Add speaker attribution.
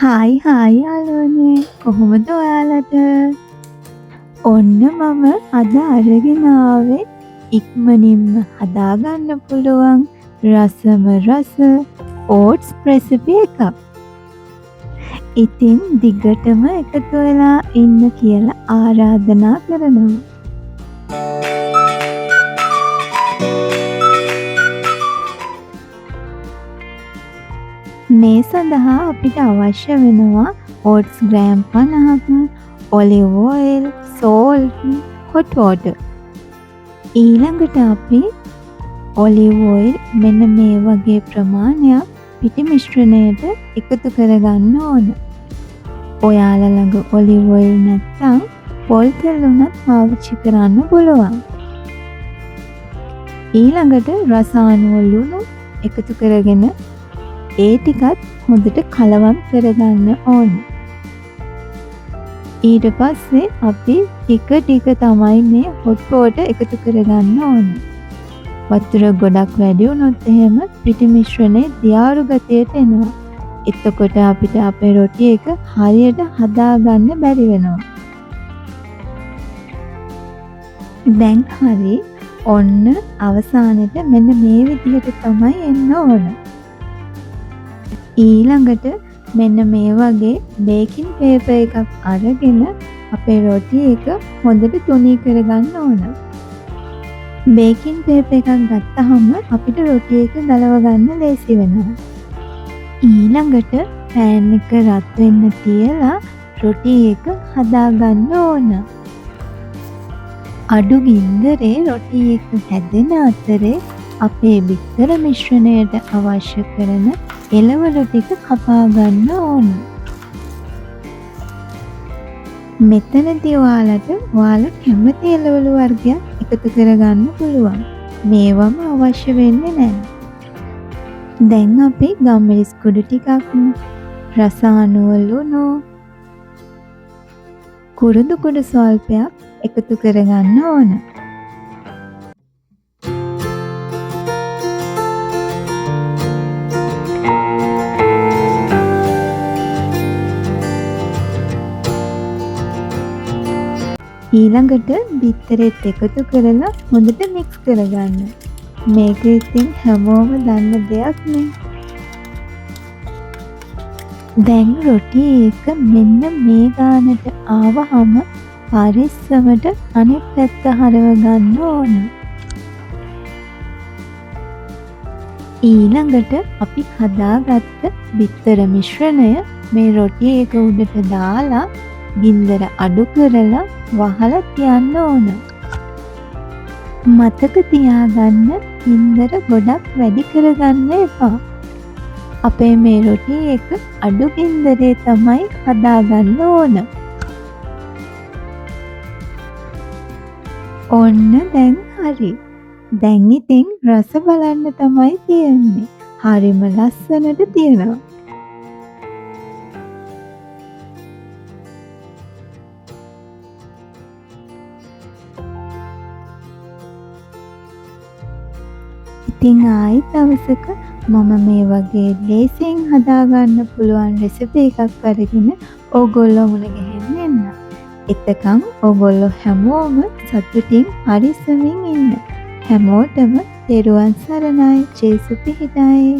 Speaker 1: Hi hi යාළුවනේ කොහොමද ඔයාලට? ඔන්න මම අද අරගෙන ආවේ ඉක්මනින්ම හදාගන්න පුළුවන් රසම රස ඕට්ස් රෙසිපි එකක්. ඉතින් දිගටම එකතු වෙලා ඉන්න කියලා ආරාධනා කරනවා. මේ සඳහා අපිට අවශ්‍ය වෙනවා ඕට්ස් ග්‍රෑම් 50ක්, olive oil, salt, hot water. ඊළඟට අපි ඔලිව් ඔයිල් මෙන්න මේ වගේ ප්‍රමාණයක් පිටි මිශ්‍රණයට එකතු කරගන්න ඕන. ඔයාලා ළඟ ඔලිව් ඔයිල් නැත්නම් පොල් තෙල් උනත් පාවිච්චි කරන්න පුළුවන්. ඊළඟට රසායන ලුණු එකතු කරගෙන ඒ ටිකත් හොඳට කලවම් කරගන්න ඕන. ඊට පස්සේ අපි ටික ටික තමයි මේ හොට් වෝටර් එකතු කරගන්න ඕන. වතුර ගොඩක් වැඩි වුණොත් එහෙම පිටි මිශ්‍රණය දියාරු ගතියට එනවා. එතකොට අපිට අපේ රොටි එක හරියට හදාගන්න බැරි වෙනවා. දැන් හරි ඔන්න අවසානෙට මෙන්න මේ විදිහට තමයි එන්න ඕන. ඊළඟට මෙන්න මේ වගේ බේකින් පේපර් එකක් අරගෙන අපේ රොටි එක හොඳට තුනී කරගන්න ඕන. බේකින් පේපර් එකක් ගත්තාම අපිට රොටි එක ගලව ගන්න ලේසි වෙනවා. ඊළඟට පෑන් එක රත් වෙන්න තියලා රොටි එක හදාගන්න ඕන. අඩු ගින්දරේ රොටි එක හැදෙන අතරේ අපේ බිත්තර මිශ්‍රණයට අවශ්‍ය කරන එළවලු ටික කපා ගන්න ඕන. මෙතනදී ඔයාලා කැමති එළවලු වර්ගයක් එකතු කරගන්න පුළුවන්. මේවම අවශ්‍ය වෙන්නේ නැහැ. දැන් අපි ගම්මිරිස් කුඩු ටිකක්, රසායන ලුණු, කුරුදු කුඩු ස්වල්පයක් එකතු කරගන්න ඕන. ඊළඟට බිත්තරෙත් එකතු කරලා හොඳට මික්ස් කරගන්න. මේක ඉතින් හැමෝම දන්න දෙයක් නේ. දැන් රොටි එක මෙන්න මේ ගානට ආවහම පරිස්සමට අනිත් පැත්ත හරව ගන්න ඕන. ඊළඟට අපි හදාගත්ත බිත්තර මිශ්‍රණය මේ රොටි එක උඩට දාලා ගින්දර අඩු කරලා වහලා තියන්න ඕන. මතක තියාගන්න ගින්දර ගොඩක් වැඩි කරගන්න එපා. අපේ මේ රොටි එක අඩු ගින්දරේ තමයි හදාගන්න ඕන. ඔන්න දැන් හරි. දැන් ඉතින් රස බලන්න තමයි තියෙන්නේ. හරිම ලස්සනට තියෙනවා. ඉතින් ආයෙත් දවසක මම මේ වගේ ලේසියෙන් හදාගන්න පුළුවන් රෙසිපි එකක් අරගෙන ඕගොල්ලෝ මුණ ගැහෙන්න එන්න. එතකන් ඕගොල්ලෝ හැමෝම සතුටින් පරිස්සමින් ඉන්න. හැමෝටම තෙරුවන් සරණයි. ජේසු පිහිටයි.